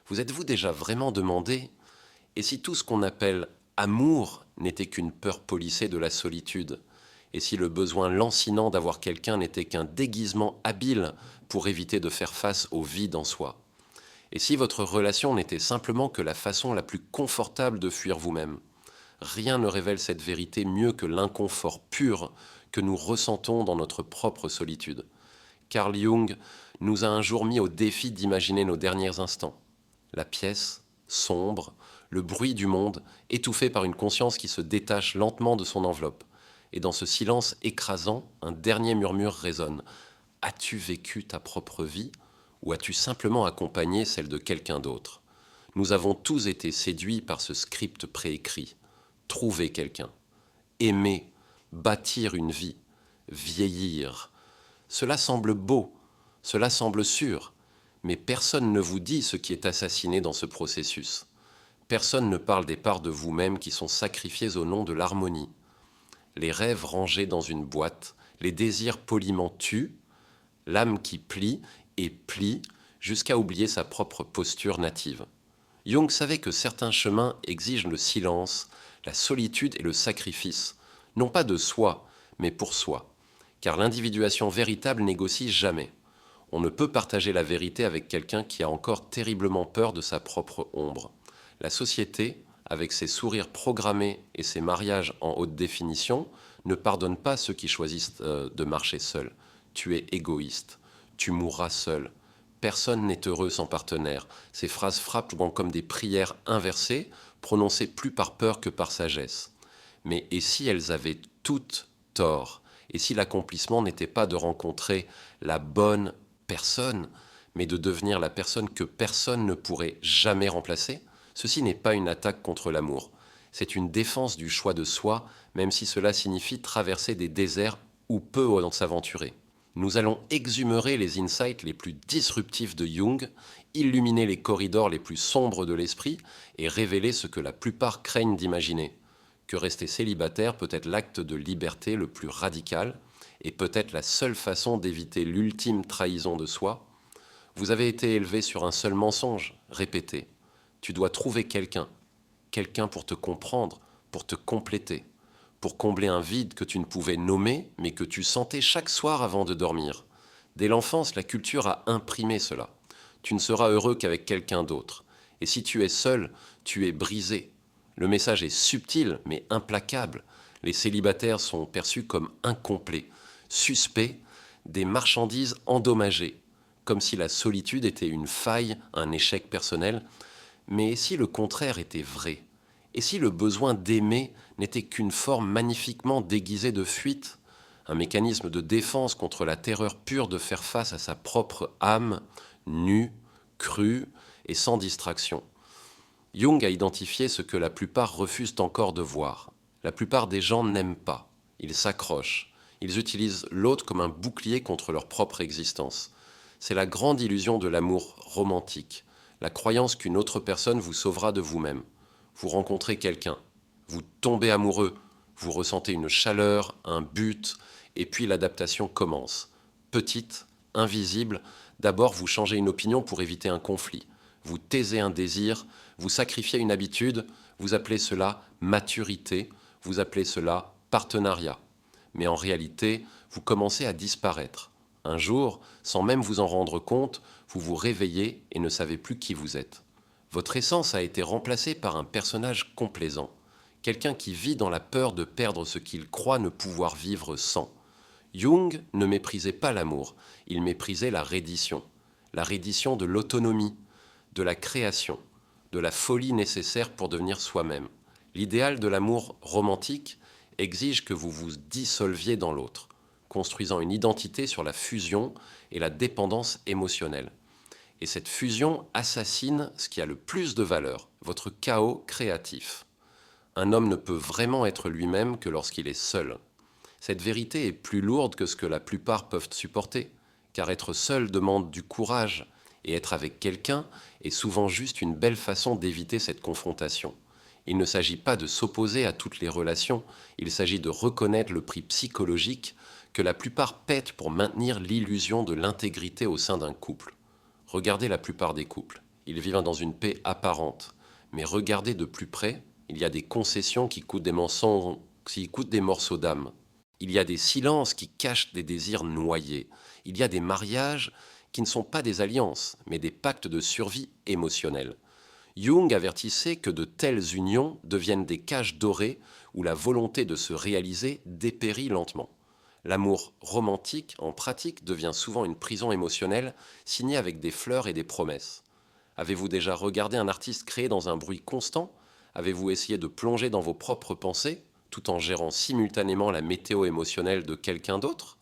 Vous êtes-vous déjà vraiment demandé, et si tout ce qu'on appelle amour n'était qu'une peur policée de la solitude, et si le besoin lancinant d'avoir quelqu'un n'était qu'un déguisement habile pour éviter de faire face au vide en soi, et si votre relation n'était simplement que la façon la plus confortable de fuir vous-même? Rien ne révèle cette vérité mieux que l'inconfort pur que nous ressentons dans notre propre solitude. Carl Jung nous a un jour mis au défi d'imaginer nos derniers instants. La pièce, sombre, le bruit du monde, étouffé par une conscience qui se détache lentement de son enveloppe. Et dans ce silence écrasant, un dernier murmure résonne. As-tu vécu ta propre vie ou as-tu simplement accompagné celle de quelqu'un d'autre? Nous avons tous été séduits par ce script préécrit. Trouver quelqu'un, aimer, bâtir une vie, vieillir. Cela semble beau, cela semble sûr, mais personne ne vous dit ce qui est assassiné dans ce processus. Personne ne parle des parts de vous-même qui sont sacrifiées au nom de l'harmonie. Les rêves rangés dans une boîte, les désirs poliment tuent, l'âme qui plie et plie jusqu'à oublier sa propre posture native. Jung savait que certains chemins exigent le silence, la solitude et le sacrifice, non pas de soi, mais pour soi. Car l'individuation véritable négocie jamais. On ne peut partager la vérité avec quelqu'un qui a encore terriblement peur de sa propre ombre. La société, avec ses sourires programmés et ses mariages en haute définition, ne pardonne pas ceux qui choisissent de marcher seuls. Tu es égoïste, tu mourras seul. Personne n'est heureux sans partenaire. Ces phrases frappent comme des prières inversées, prononcées plus par peur que par sagesse. Mais et si elles avaient toutes tort? Et si l'accomplissement n'était pas de rencontrer la bonne personne, mais de devenir la personne que personne ne pourrait jamais remplacer? Ceci n'est pas une attaque contre l'amour. C'est une défense du choix de soi, même si cela signifie traverser des déserts où peu on s'aventurer. Nous allons exhumérer les insights les plus disruptifs de Jung, illuminer les corridors les plus sombres de l'esprit et révéler ce que la plupart craignent d'imaginer. Que rester célibataire peut être l'acte de liberté le plus radical et peut-être la seule façon d'éviter l'ultime trahison de soi. Vous avez été élevé sur un seul mensonge, répété. Tu dois trouver quelqu'un, quelqu'un pour te comprendre, pour te compléter, pour combler un vide que tu ne pouvais nommer, mais que tu sentais chaque soir avant de dormir. Dès l'enfance, la culture a imprimé cela. Tu ne seras heureux qu'avec quelqu'un d'autre. Et si tu es seul, tu es brisé. Le message est subtil, mais implacable. Les célibataires sont perçus comme incomplets, suspects, des marchandises endommagées, comme si la solitude était une faille, un échec personnel. Mais si le contraire était vrai? Et si le besoin d'aimer n'était qu'une forme magnifiquement déguisée de fuite, un mécanisme de défense contre la terreur pure de faire face à sa propre âme, nue, crue et sans distraction? Jung a identifié ce que la plupart refusent encore de voir. La plupart des gens n'aiment pas, ils s'accrochent, ils utilisent l'autre comme un bouclier contre leur propre existence. C'est la grande illusion de l'amour romantique, la croyance qu'une autre personne vous sauvera de vous-même. Vous rencontrez quelqu'un, vous tombez amoureux, vous ressentez une chaleur, un but, et puis l'adaptation commence. Petite, invisible, d'abord vous changez une opinion pour éviter un conflit. Vous taisez un désir, vous sacrifiez une habitude, vous appelez cela maturité, vous appelez cela partenariat. Mais en réalité, vous commencez à disparaître. Un jour, sans même vous en rendre compte, vous vous réveillez et ne savez plus qui vous êtes. Votre essence a été remplacée par un personnage complaisant, quelqu'un qui vit dans la peur de perdre ce qu'il croit ne pouvoir vivre sans. Jung ne méprisait pas l'amour, il méprisait la reddition de l'autonomie, de la création, de la folie nécessaire pour devenir soi-même. L'idéal de l'amour romantique exige que vous vous dissolviez dans l'autre, construisant une identité sur la fusion et la dépendance émotionnelle. Et cette fusion assassine ce qui a le plus de valeur, votre chaos créatif. Un homme ne peut vraiment être lui-même que lorsqu'il est seul. Cette vérité est plus lourde que ce que la plupart peuvent supporter, car être seul demande du courage, et être avec quelqu'un est souvent juste une belle façon d'éviter cette confrontation. Il ne s'agit pas de s'opposer à toutes les relations, il s'agit de reconnaître le prix psychologique que la plupart paient pour maintenir l'illusion de l'intégrité au sein d'un couple. Regardez la plupart des couples. ils vivent dans une paix apparente. Mais regardez de plus près, il y a des concessions qui coûtent des mensonges, qui coûtent des morceaux d'âme. Il y a des silences qui cachent des désirs noyés. Il y a des mariages qui ne sont pas des alliances, mais des pactes de survie émotionnelle. Jung avertissait que de telles unions deviennent des cages dorées où la volonté de se réaliser dépérit lentement. L'amour romantique, en pratique, devient souvent une prison émotionnelle signée avec des fleurs et des promesses. Avez-vous déjà regardé un artiste créé dans un bruit constant? Avez-vous essayé de plonger dans vos propres pensées, tout en gérant simultanément la météo émotionnelle de quelqu'un d'autre?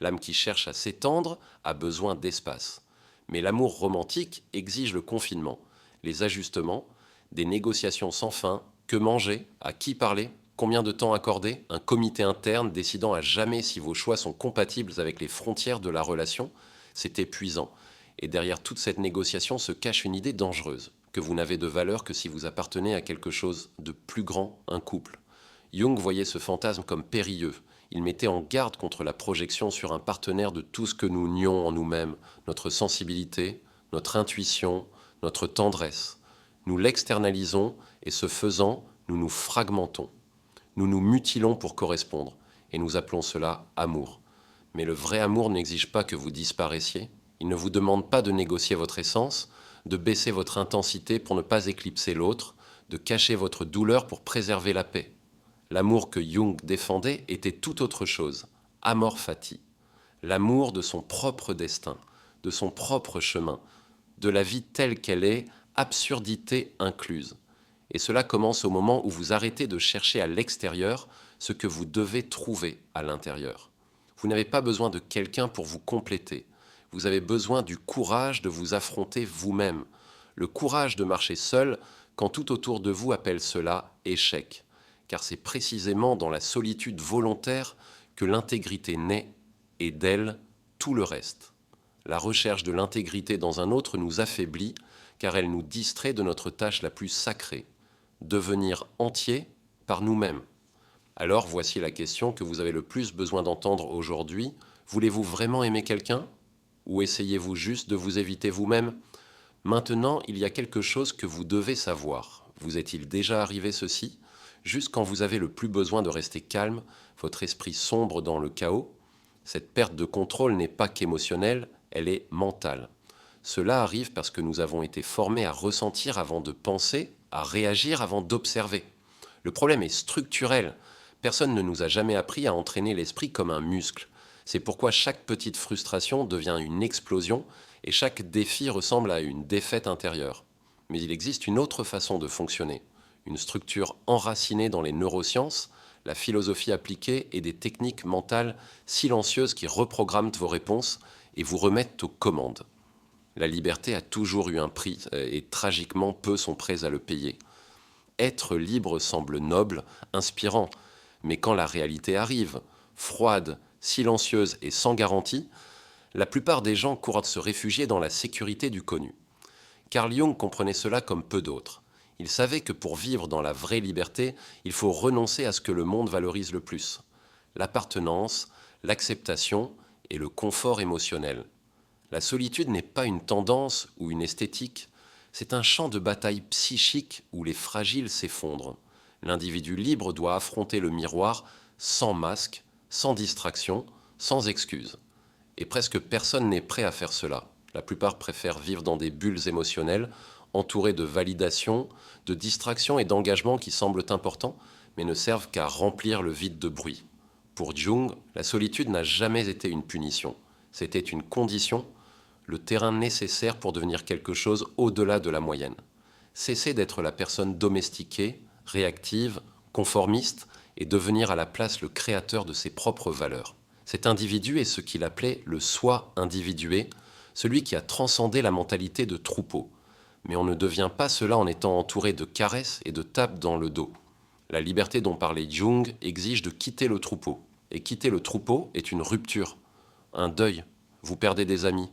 L'âme qui cherche à s'étendre a besoin d'espace. Mais l'amour romantique exige le confinement, les ajustements, des négociations sans fin, que manger, à qui parler, combien de temps accorder, un comité interne décidant à jamais si vos choix sont compatibles avec les frontières de la relation, c'est épuisant. Et derrière toute cette négociation se cache une idée dangereuse, que vous n'avez de valeur que si vous appartenez à quelque chose de plus grand, un couple. Jung voyait ce fantasme comme périlleux. Il mettait en garde contre la projection sur un partenaire de tout ce que nous nions en nous-mêmes, notre sensibilité, notre intuition, notre tendresse. Nous l'externalisons et ce faisant, nous nous fragmentons. Nous nous mutilons pour correspondre et nous appelons cela amour. Mais le vrai amour n'exige pas que vous disparaissiez. Il ne vous demande pas de négocier votre essence, de baisser votre intensité pour ne pas éclipser l'autre, de cacher votre douleur pour préserver la paix. L'amour que Jung défendait était tout autre chose, amor fati, l'amour de son propre destin, de son propre chemin, de la vie telle qu'elle est, absurdité incluse. Et cela commence au moment où vous arrêtez de chercher à l'extérieur ce que vous devez trouver à l'intérieur. Vous n'avez pas besoin de quelqu'un pour vous compléter. Vous avez besoin du courage de vous affronter vous-même, le courage de marcher seul quand tout autour de vous appelle cela échec. Car c'est précisément dans la solitude volontaire que l'intégrité naît et d'elle tout le reste. La recherche de l'intégrité dans un autre nous affaiblit car elle nous distrait de notre tâche la plus sacrée, devenir entier par nous-mêmes. Alors voici la question que vous avez le plus besoin d'entendre aujourd'hui. Voulez-vous vraiment aimer quelqu'un? Ou essayez-vous juste de vous éviter vous-même? Maintenant, il y a quelque chose que vous devez savoir. Vous est-il déjà arrivé ceci? Juste quand vous avez le plus besoin de rester calme, votre esprit sombre dans le chaos, cette perte de contrôle n'est pas qu'émotionnelle, elle est mentale. Cela arrive parce que nous avons été formés à ressentir avant de penser, à réagir avant d'observer. Le problème est structurel. Personne ne nous a jamais appris à entraîner l'esprit comme un muscle. C'est pourquoi chaque petite frustration devient une explosion et chaque défi ressemble à une défaite intérieure. Mais il existe une autre façon de fonctionner, une structure enracinée dans les neurosciences, la philosophie appliquée et des techniques mentales silencieuses qui reprogramment vos réponses et vous remettent aux commandes. La liberté a toujours eu un prix et tragiquement peu sont prêts à le payer. Être libre semble noble, inspirant, mais quand la réalité arrive, froide, silencieuse et sans garantie, la plupart des gens courent à se réfugier dans la sécurité du connu. Carl Jung comprenait cela comme peu d'autres. Il savait que pour vivre dans la vraie liberté, il faut renoncer à ce que le monde valorise le plus, l'appartenance, l'acceptation et le confort émotionnel. La solitude n'est pas une tendance ou une esthétique, c'est un champ de bataille psychique où les fragiles s'effondrent. L'individu libre doit affronter le miroir sans masque, sans distraction, sans excuse. Et presque personne n'est prêt à faire cela. La plupart préfèrent vivre dans des bulles émotionnelles, entourés de validation, de distraction et d'engagement qui semblent importants, mais ne servent qu'à remplir le vide de bruit. Pour Jung, la solitude n'a jamais été une punition. C'était une condition, le terrain nécessaire pour devenir quelque chose au-delà de la moyenne. Cesser d'être la personne domestiquée, réactive, conformiste, et devenir à la place le créateur de ses propres valeurs. Cet individu est ce qu'il appelait le soi individué, celui qui a transcendé la mentalité de troupeau. Mais on ne devient pas cela en étant entouré de caresses et de tapes dans le dos. La liberté dont parlait Jung exige de quitter le troupeau. Et quitter le troupeau est une rupture, un deuil. Vous perdez des amis,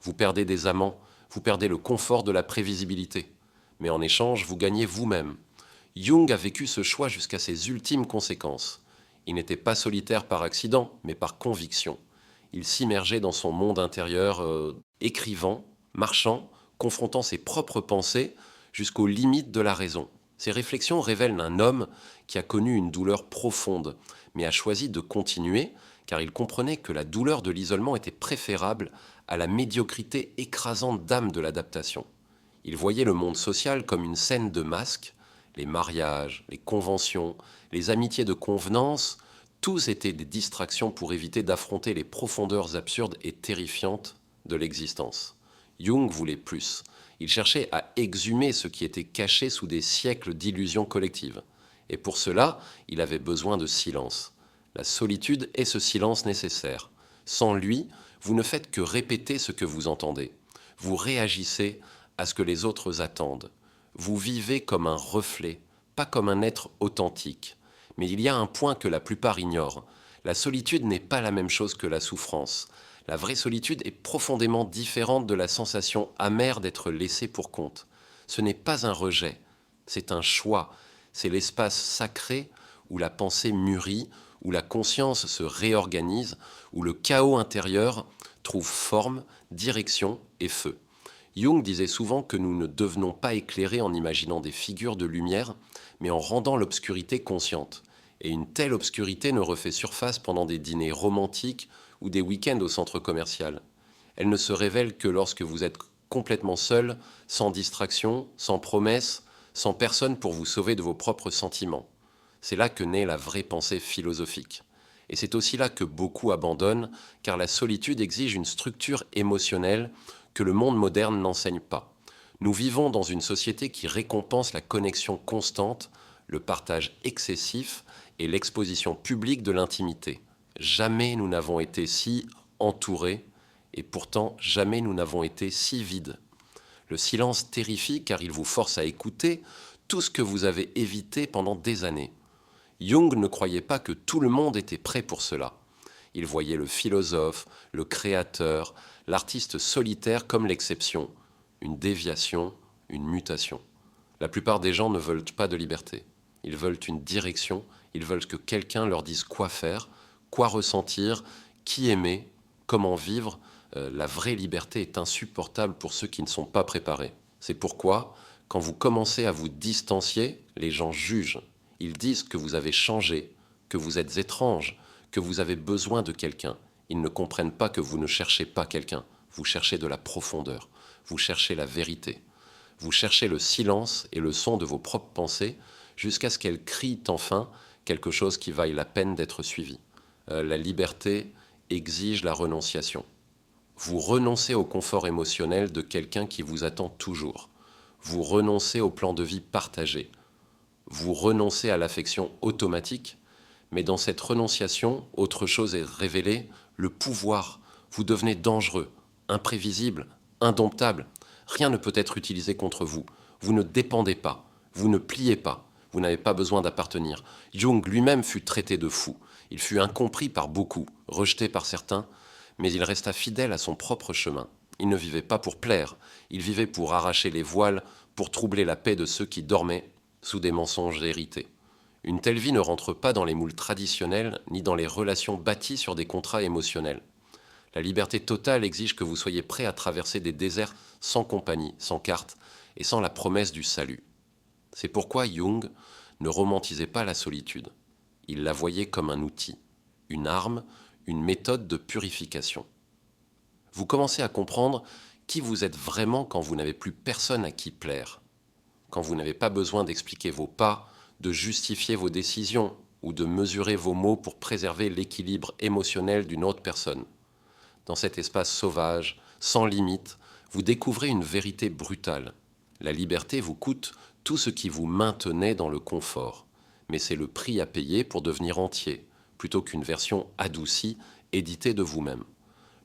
vous perdez des amants, vous perdez le confort de la prévisibilité. Mais en échange, vous gagnez vous-même. Jung a vécu ce choix jusqu'à ses ultimes conséquences. Il n'était pas solitaire par accident, mais par conviction. Il s'immergeait dans son monde intérieur, écrivant, marchant confrontant ses propres pensées jusqu'aux limites de la raison. Ces réflexions révèlent un homme qui a connu une douleur profonde, mais a choisi de continuer car il comprenait que la douleur de l'isolement était préférable à la médiocrité écrasante d'âme de l'adaptation. Il voyait le monde social comme une scène de masques, les mariages, les conventions, les amitiés de convenance, tous étaient des distractions pour éviter d'affronter les profondeurs absurdes et terrifiantes de l'existence. Jung voulait plus. Il cherchait à exhumer ce qui était caché sous des siècles d'illusions collectives. Et pour cela, il avait besoin de silence. La solitude est ce silence nécessaire. Sans lui, vous ne faites que répéter ce que vous entendez. Vous réagissez à ce que les autres attendent. Vous vivez comme un reflet, pas comme un être authentique. Mais il y a un point que la plupart ignorent. La solitude n'est pas la même chose que la souffrance. La vraie solitude est profondément différente de la sensation amère d'être laissé pour compte. Ce n'est pas un rejet, c'est un choix. C'est l'espace sacré où la pensée mûrit, où la conscience se réorganise, où le chaos intérieur trouve forme, direction et feu. Jung disait souvent que nous ne devenons pas éclairer en imaginant des figures de lumière, mais en rendant l'obscurité consciente. Et une telle obscurité ne refait surface pendant des dîners romantiques ou des week-ends au centre commercial. Elle ne se révèle que lorsque vous êtes complètement seul, sans distraction, sans promesse, sans personne pour vous sauver de vos propres sentiments. C'est là que naît la vraie pensée philosophique. Et c'est aussi là que beaucoup abandonnent, car la solitude exige une structure émotionnelle que le monde moderne n'enseigne pas. Nous vivons dans une société qui récompense la connexion constante, le partage excessif et l'exposition publique de l'intimité. Jamais nous n'avons été si entourés, et pourtant jamais nous n'avons été si vides. Le silence terrifie car il vous force à écouter tout ce que vous avez évité pendant des années. Jung ne croyait pas que tout le monde était prêt pour cela. Il voyait le philosophe, le créateur, l'artiste solitaire comme l'exception, une déviation, une mutation. La plupart des gens ne veulent pas de liberté. Ils veulent une direction, ils veulent que quelqu'un leur dise quoi faire, quoi ressentir, qui aimer, comment vivre. La vraie liberté est insupportable pour ceux qui ne sont pas préparés. C'est pourquoi, quand vous commencez à vous distancier, les gens jugent. Ils disent que vous avez changé, que vous êtes étrange, que vous avez besoin de quelqu'un. Ils ne comprennent pas que vous ne cherchez pas quelqu'un. Vous cherchez de la profondeur. Vous cherchez la vérité. Vous cherchez le silence et le son de vos propres pensées jusqu'à ce qu'elles crient enfin quelque chose qui vaille la peine d'être suivi. La liberté exige la renonciation. Vous renoncez au confort émotionnel de quelqu'un qui vous attend toujours. Vous renoncez au plan de vie partagé. Vous renoncez à l'affection automatique, mais dans cette renonciation, autre chose est révélée, le pouvoir. Vous devenez dangereux, imprévisible, indomptable. Rien ne peut être utilisé contre vous. Vous ne dépendez pas, vous ne pliez pas, vous n'avez pas besoin d'appartenir. Jung lui-même fut traité de fou. Il fut incompris par beaucoup, rejeté par certains, mais il resta fidèle à son propre chemin. Il ne vivait pas pour plaire, il vivait pour arracher les voiles, pour troubler la paix de ceux qui dormaient sous des mensonges hérités. Une telle vie ne rentre pas dans les moules traditionnels ni dans les relations bâties sur des contrats émotionnels. La liberté totale exige que vous soyez prêt à traverser des déserts sans compagnie, sans carte et sans la promesse du salut. C'est pourquoi Jung ne romantisait pas la solitude. Il la voyait comme un outil, une arme, une méthode de purification. Vous commencez à comprendre qui vous êtes vraiment quand vous n'avez plus personne à qui plaire, quand vous n'avez pas besoin d'expliquer vos pas, de justifier vos décisions ou de mesurer vos mots pour préserver l'équilibre émotionnel d'une autre personne. Dans cet espace sauvage, sans limite, vous découvrez une vérité brutale. La liberté vous coûte tout ce qui vous maintenait dans le confort, mais c'est le prix à payer pour devenir entier, plutôt qu'une version adoucie, éditée de vous-même.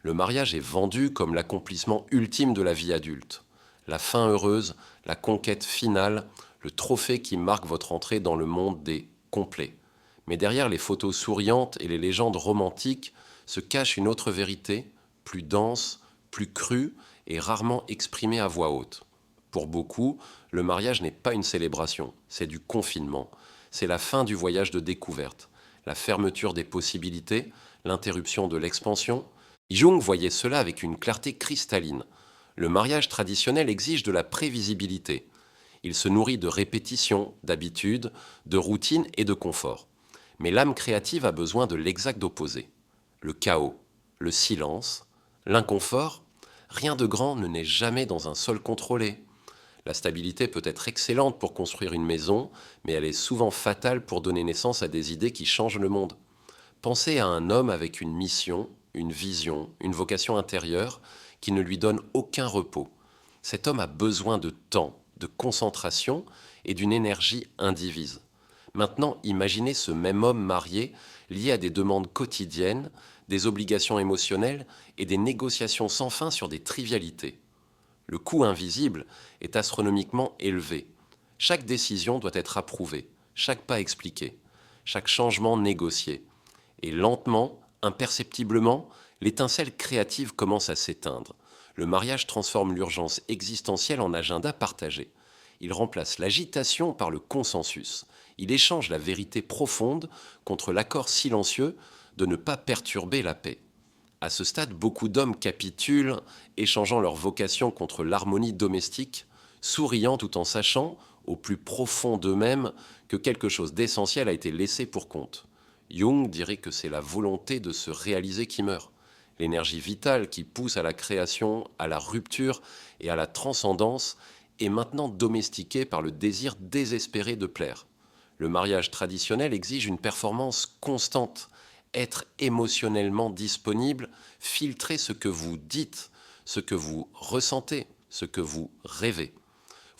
Le mariage est vendu comme l'accomplissement ultime de la vie adulte, la fin heureuse, la conquête finale, le trophée qui marque votre entrée dans le monde des complets. Mais derrière les photos souriantes et les légendes romantiques se cache une autre vérité, plus dense, plus crue et rarement exprimée à voix haute. Pour beaucoup, le mariage n'est pas une célébration, c'est du confinement. C'est la fin du voyage de découverte, la fermeture des possibilités, l'interruption de l'expansion. Jung voyait cela avec une clarté cristalline. Le mariage traditionnel exige de la prévisibilité. Il se nourrit de répétitions, d'habitudes, de routines et de confort. Mais l'âme créative a besoin de l'exact opposé. Le chaos, le silence, l'inconfort, rien de grand ne naît jamais dans un sol contrôlé. La stabilité peut être excellente pour construire une maison, mais elle est souvent fatale pour donner naissance à des idées qui changent le monde. Pensez à un homme avec une mission, une vision, une vocation intérieure qui ne lui donne aucun repos. Cet homme a besoin de temps, de concentration et d'une énergie indivise. Maintenant, imaginez ce même homme marié lié à des demandes quotidiennes, des obligations émotionnelles et des négociations sans fin sur des trivialités. Le coût invisible est astronomiquement élevé. Chaque décision doit être approuvée, chaque pas expliqué, chaque changement négocié. Et lentement, imperceptiblement, l'étincelle créative commence à s'éteindre. Le mariage transforme l'urgence existentielle en agenda partagé. Il remplace l'agitation par le consensus. Il échange la vérité profonde contre l'accord silencieux de ne pas perturber la paix. À ce stade, beaucoup d'hommes capitulent, échangeant leur vocation contre l'harmonie domestique, souriant tout en sachant, au plus profond d'eux-mêmes, que quelque chose d'essentiel a été laissé pour compte. Jung dirait que c'est la volonté de se réaliser qui meurt. L'énergie vitale qui pousse à la création, à la rupture et à la transcendance est maintenant domestiquée par le désir désespéré de plaire. Le mariage traditionnel exige une performance constante, être émotionnellement disponible, filtrer ce que vous dites, ce que vous ressentez, ce que vous rêvez.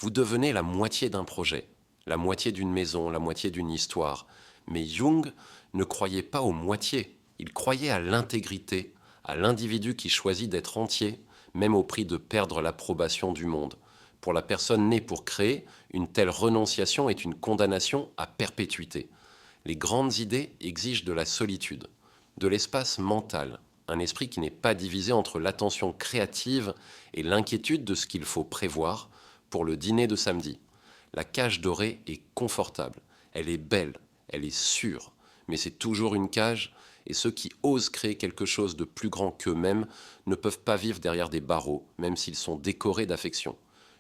Vous devenez la moitié d'un projet, la moitié d'une maison, la moitié d'une histoire. Mais Jung ne croyait pas aux moitiés, il croyait à l'intégrité, à l'individu qui choisit d'être entier, même au prix de perdre l'approbation du monde. Pour la personne née pour créer, une telle renonciation est une condamnation à perpétuité. Les grandes idées exigent de la solitude, de l'espace mental, un esprit qui n'est pas divisé entre l'attention créative et l'inquiétude de ce qu'il faut prévoir pour le dîner de samedi. La cage dorée est confortable, elle est belle, elle est sûre, mais c'est toujours une cage, et ceux qui osent créer quelque chose de plus grand qu'eux-mêmes ne peuvent pas vivre derrière des barreaux, même s'ils sont décorés d'affection.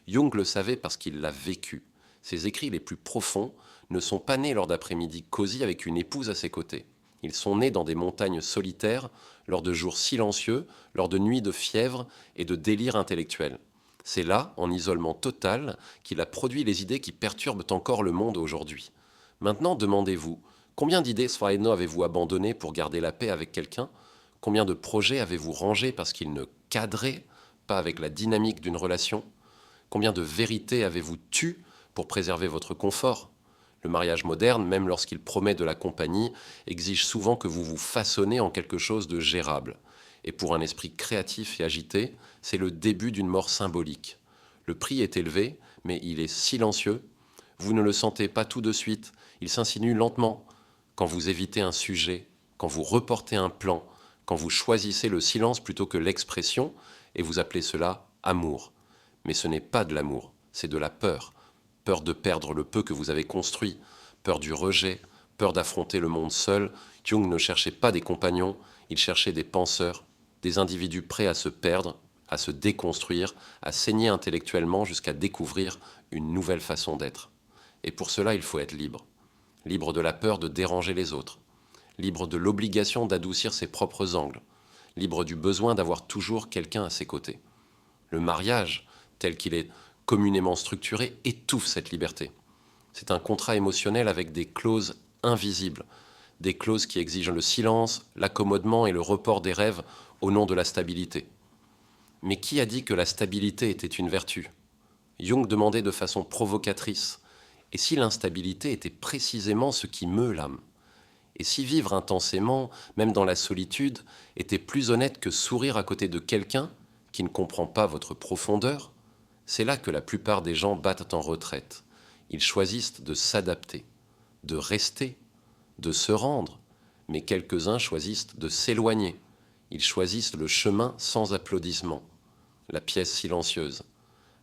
Jung le savait parce qu'il l'a vécu. Ses écrits les plus profonds ne sont pas nés lors d'après-midi cosy avec une épouse à ses côtés. Ils sont nés dans des montagnes solitaires, lors de jours silencieux, lors de nuits de fièvre et de délire intellectuel. C'est là, en isolement total, qu'il a produit les idées qui perturbent encore le monde aujourd'hui. Maintenant, demandez-vous, combien d'idées Sfaino avez-vous abandonnées pour garder la paix avec quelqu'un? Combien de projets avez-vous rangés parce qu'ils ne cadraient pas avec la dynamique d'une relation? Combien de vérités avez-vous tues pour préserver votre confort? Le mariage moderne, même lorsqu'il promet de la compagnie, exige souvent que vous vous façonnez en quelque chose de gérable. Et pour un esprit créatif et agité, c'est le début d'une mort symbolique. Le prix est élevé, mais il est silencieux. Vous ne le sentez pas tout de suite, il s'insinue lentement. Quand vous évitez un sujet, quand vous reportez un plan, quand vous choisissez le silence plutôt que l'expression, et vous appelez cela amour. Mais ce n'est pas de l'amour, c'est de la peur. Peur de perdre le peu que vous avez construit, peur du rejet, peur d'affronter le monde seul. Jung ne cherchait pas des compagnons, il cherchait des penseurs, des individus prêts à se perdre, à se déconstruire, à saigner intellectuellement jusqu'à découvrir une nouvelle façon d'être. Et pour cela, il faut être libre. Libre de la peur de déranger les autres, libre de l'obligation d'adoucir ses propres angles, libre du besoin d'avoir toujours quelqu'un à ses côtés. Le mariage, tel qu'il est communément structuré, étouffe cette liberté. C'est un contrat émotionnel avec des clauses invisibles, des clauses qui exigent le silence, l'accommodement et le report des rêves au nom de la stabilité. Mais qui a dit que la stabilité était une vertu? Jung demandait de façon provocatrice, et si l'instabilité était précisément ce qui meut l'âme? Et si vivre intensément, même dans la solitude, était plus honnête que sourire à côté de quelqu'un qui ne comprend pas votre profondeur? C'est là que la plupart des gens battent en retraite. Ils choisissent de s'adapter, de rester, de se rendre, mais quelques-uns choisissent de s'éloigner. Ils choisissent le chemin sans applaudissements, la pièce silencieuse,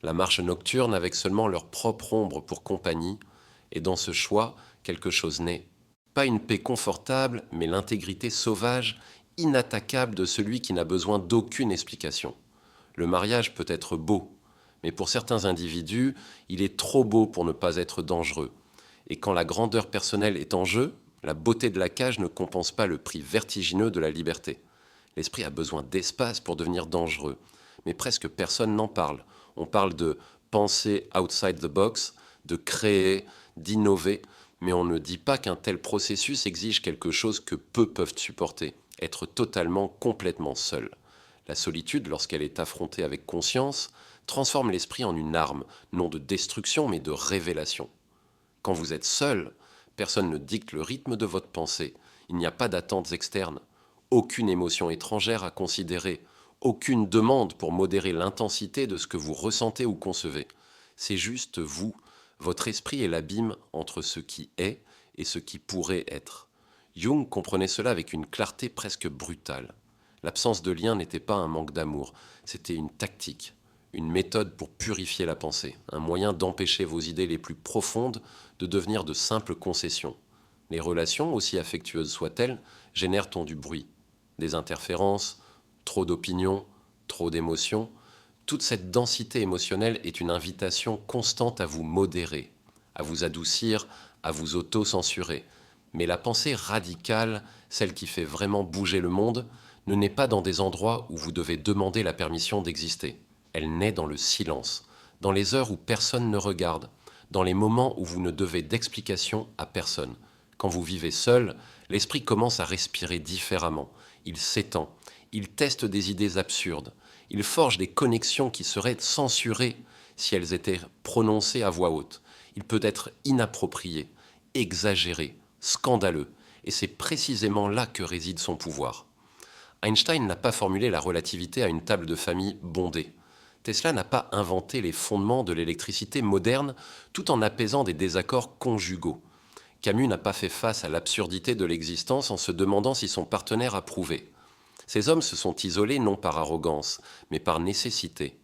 la marche nocturne avec seulement leur propre ombre pour compagnie, et dans ce choix, quelque chose naît. Pas une paix confortable, mais l'intégrité sauvage, inattaquable de celui qui n'a besoin d'aucune explication. Le mariage peut être beau, mais pour certains individus, il est trop beau pour ne pas être dangereux. Et quand la grandeur personnelle est en jeu, la beauté de la cage ne compense pas le prix vertigineux de la liberté. L'esprit a besoin d'espace pour devenir dangereux, mais presque personne n'en parle. On parle de penser outside the box, de créer, d'innover, mais on ne dit pas qu'un tel processus exige quelque chose que peu peuvent supporter, être totalement, complètement seul. La solitude, lorsqu'elle est affrontée avec conscience, transforme l'esprit en une arme, non de destruction, mais de révélation. Quand vous êtes seul, personne ne dicte le rythme de votre pensée. Il n'y a pas d'attentes externes, aucune émotion étrangère à considérer, aucune demande pour modérer l'intensité de ce que vous ressentez ou concevez. C'est juste vous, votre esprit est l'abîme entre ce qui est et ce qui pourrait être. Jung comprenait cela avec une clarté presque brutale. L'absence de lien n'était pas un manque d'amour, c'était une tactique, une méthode pour purifier la pensée, un moyen d'empêcher vos idées les plus profondes de devenir de simples concessions. Les relations, aussi affectueuses soient-elles, génèrent du bruit, des interférences, trop d'opinions, trop d'émotions. Toute cette densité émotionnelle est une invitation constante à vous modérer, à vous adoucir, à vous auto-censurer. Mais la pensée radicale, celle qui fait vraiment bouger le monde, ne naît pas dans des endroits où vous devez demander la permission d'exister. Elle naît dans le silence, dans les heures où personne ne regarde, dans les moments où vous ne devez d'explication à personne. Quand vous vivez seul, l'esprit commence à respirer différemment. Il s'étend, il teste des idées absurdes, il forge des connexions qui seraient censurées si elles étaient prononcées à voix haute. Il peut être inapproprié, exagéré, scandaleux, et c'est précisément là que réside son pouvoir. Einstein n'a pas formulé la relativité à une table de famille bondée. Tesla n'a pas inventé les fondements de l'électricité moderne tout en apaisant des désaccords conjugaux. Camus n'a pas fait face à l'absurdité de l'existence en se demandant si son partenaire approuvait. Ces hommes se sont isolés non par arrogance, mais par nécessité.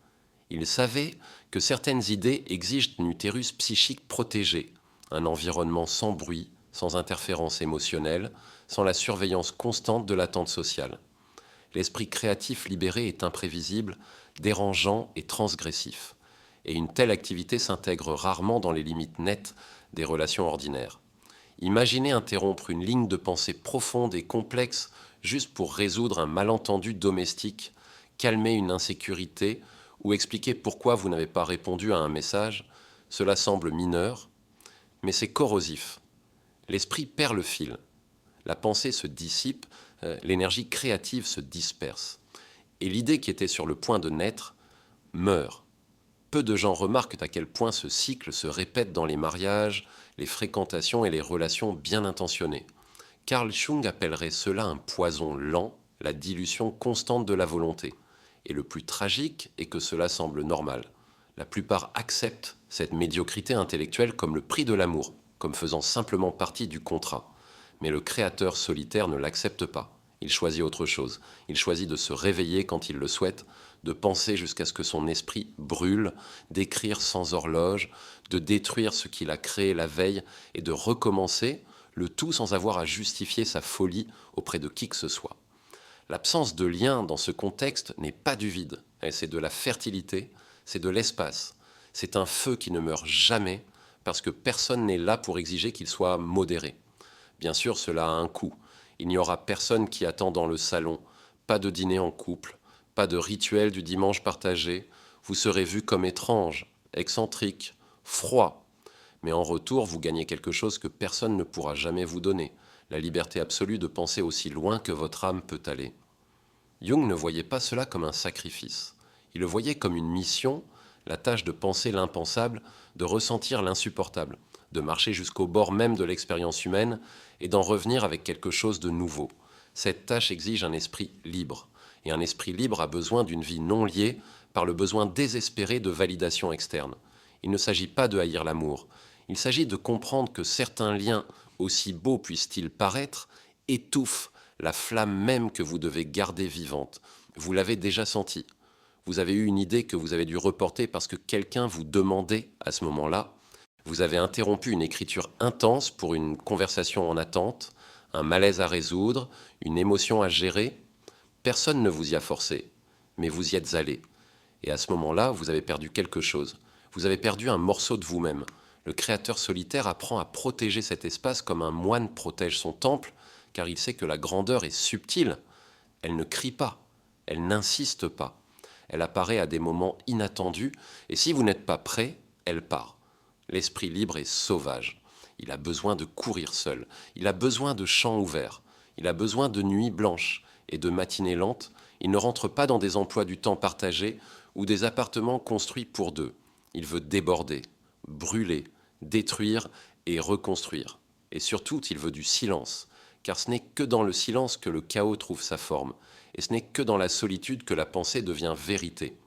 Ils savaient que certaines idées exigent un utérus psychique protégé, un environnement sans bruit, sans interférence émotionnelle, sans la surveillance constante de l'attente sociale. L'esprit créatif libéré est imprévisible, dérangeant et transgressif. Et une telle activité s'intègre rarement dans les limites nettes des relations ordinaires. Imaginez interrompre une ligne de pensée profonde et complexe juste pour résoudre un malentendu domestique, calmer une insécurité ou expliquer pourquoi vous n'avez pas répondu à un message. Cela semble mineur, mais c'est corrosif. L'esprit perd le fil. La pensée se dissipe, l'énergie créative se disperse. Et l'idée qui était sur le point de naître meurt. Peu de gens remarquent à quel point ce cycle se répète dans les mariages, les fréquentations et les relations bien intentionnées. Carl Jung appellerait cela un poison lent, la dilution constante de la volonté. Et le plus tragique est que cela semble normal. La plupart acceptent cette médiocrité intellectuelle comme le prix de l'amour, comme faisant simplement partie du contrat. Mais le créateur solitaire ne l'accepte pas. Il choisit autre chose. Il choisit de se réveiller quand il le souhaite, de penser jusqu'à ce que son esprit brûle, d'écrire sans horloge, de détruire ce qu'il a créé la veille et de recommencer, le tout sans avoir à justifier sa folie auprès de qui que ce soit. L'absence de lien dans ce contexte n'est pas du vide, c'est de la fertilité, c'est de l'espace. C'est un feu qui ne meurt jamais parce que personne n'est là pour exiger qu'il soit modéré. Bien sûr, cela a un coût. Il n'y aura personne qui attend dans le salon, pas de dîner en couple, pas de rituel du dimanche partagé. Vous serez vu comme étrange, excentrique, froid. Mais en retour, vous gagnez quelque chose que personne ne pourra jamais vous donner, la liberté absolue de penser aussi loin que votre âme peut aller. Jung ne voyait pas cela comme un sacrifice. Il le voyait comme une mission, la tâche de penser l'impensable, de ressentir l'insupportable, de marcher jusqu'au bord même de l'expérience humaine et d'en revenir avec quelque chose de nouveau. Cette tâche exige un esprit libre. Et un esprit libre a besoin d'une vie non liée par le besoin désespéré de validation externe. Il ne s'agit pas de haïr l'amour. Il s'agit de comprendre que certains liens, aussi beaux puissent-ils paraître, étouffent la flamme même que vous devez garder vivante. Vous l'avez déjà senti. Vous avez eu une idée que vous avez dû reporter parce que quelqu'un vous demandait à ce moment-là. Vous avez interrompu une écriture intense pour une conversation en attente, un malaise à résoudre, une émotion à gérer. Personne ne vous y a forcé, mais vous y êtes allé. Et à ce moment-là, vous avez perdu quelque chose. Vous avez perdu un morceau de vous-même. Le créateur solitaire apprend à protéger cet espace comme un moine protège son temple, car il sait que la grandeur est subtile. Elle ne crie pas, elle n'insiste pas. Elle apparaît à des moments inattendus, et si vous n'êtes pas prêt, elle part. L'esprit libre est sauvage. Il a besoin de courir seul. Il a besoin de champs ouverts. Il a besoin de nuits blanches et de matinées lentes. Il ne rentre pas dans des emplois du temps partagés ou des appartements construits pour deux. Il veut déborder, brûler, détruire et reconstruire. Et surtout, il veut du silence, car ce n'est que dans le silence que le chaos trouve sa forme, et ce n'est que dans la solitude que la pensée devient vérité.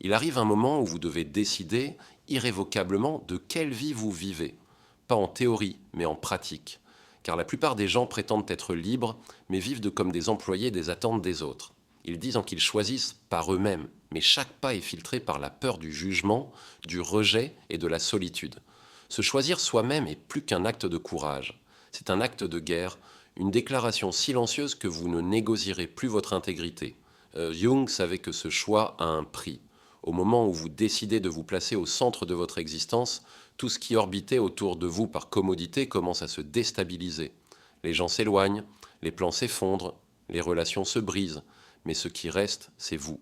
Il arrive un moment où vous devez décider irrévocablement de quelle vie vous vivez, pas en théorie, mais en pratique. Car la plupart des gens prétendent être libres, mais vivent comme des employés des attentes des autres. Ils disent qu'ils choisissent par eux-mêmes, mais chaque pas est filtré par la peur du jugement, du rejet et de la solitude. Se choisir soi-même est plus qu'un acte de courage. C'est un acte de guerre, une déclaration silencieuse que vous ne négocierez plus votre intégrité. Jung savait que ce choix a un prix. Au moment où vous décidez de vous placer au centre de votre existence, tout ce qui orbitait autour de vous par commodité commence à se déstabiliser. Les gens s'éloignent, les plans s'effondrent, les relations se brisent, mais ce qui reste, c'est vous,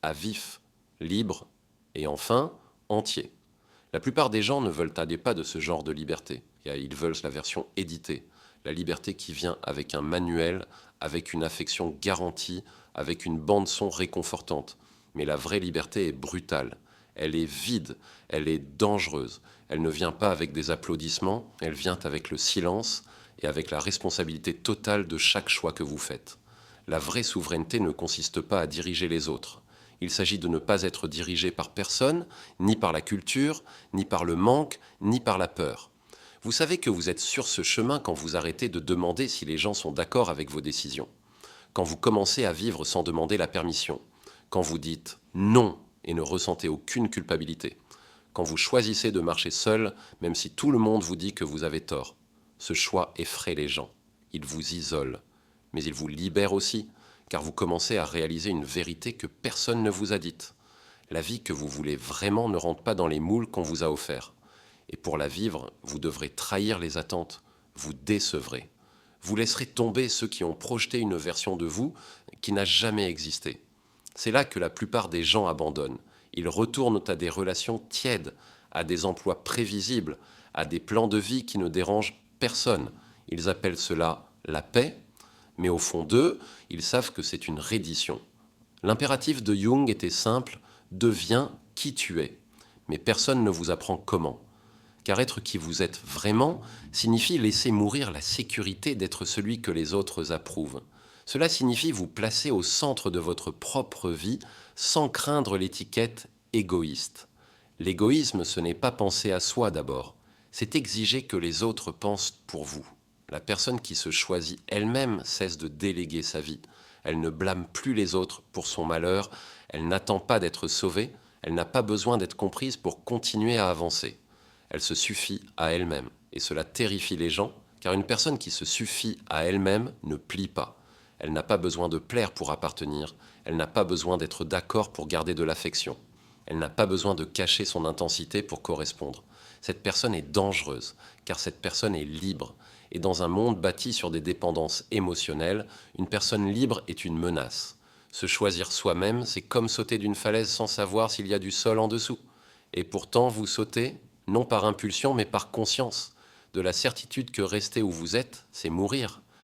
à vif, libre et enfin entier. La plupart des gens ne veulent pas de ce genre de liberté. Ils veulent la version éditée, la liberté qui vient avec un manuel, avec une affection garantie, avec une bande-son réconfortante. Mais la vraie liberté est brutale, elle est vide, elle est dangereuse. Elle ne vient pas avec des applaudissements, elle vient avec le silence et avec la responsabilité totale de chaque choix que vous faites. La vraie souveraineté ne consiste pas à diriger les autres. Il s'agit de ne pas être dirigé par personne, ni par la culture, ni par le manque, ni par la peur. Vous savez que vous êtes sur ce chemin quand vous arrêtez de demander si les gens sont d'accord avec vos décisions. Quand vous commencez à vivre sans demander la permission. Quand vous dites non et ne ressentez aucune culpabilité. Quand vous choisissez de marcher seul, même si tout le monde vous dit que vous avez tort. Ce choix effraie les gens. Il vous isole. Mais il vous libère aussi, car vous commencez à réaliser une vérité que personne ne vous a dite. La vie que vous voulez vraiment ne rentre pas dans les moules qu'on vous a offerts. Et pour la vivre, vous devrez trahir les attentes, vous décevrez. Vous laisserez tomber ceux qui ont projeté une version de vous qui n'a jamais existé. C'est là que la plupart des gens abandonnent. Ils retournent à des relations tièdes, à des emplois prévisibles, à des plans de vie qui ne dérangent personne. Ils appellent cela la paix, mais au fond d'eux, ils savent que c'est une reddition. L'impératif de Jung était simple, deviens qui tu es. Mais personne ne vous apprend comment. Car être qui vous êtes vraiment signifie laisser mourir la sécurité d'être celui que les autres approuvent. Cela signifie vous placer au centre de votre propre vie sans craindre l'étiquette égoïste. L'égoïsme, ce n'est pas penser à soi d'abord, c'est exiger que les autres pensent pour vous. La personne qui se choisit elle-même cesse de déléguer sa vie. Elle ne blâme plus les autres pour son malheur, elle n'attend pas d'être sauvée, elle n'a pas besoin d'être comprise pour continuer à avancer. Elle se suffit à elle-même. Et cela terrifie les gens, car une personne qui se suffit à elle-même ne plie pas. Elle n'a pas besoin de plaire pour appartenir, elle n'a pas besoin d'être d'accord pour garder de l'affection. Elle n'a pas besoin de cacher son intensité pour correspondre. Cette personne est dangereuse, car cette personne est libre. Et dans un monde bâti sur des dépendances émotionnelles, une personne libre est une menace. Se choisir soi-même, c'est comme sauter d'une falaise sans savoir s'il y a du sol en dessous. Et pourtant, vous sautez, non par impulsion, mais par conscience, de la certitude que rester où vous êtes, c'est mourir.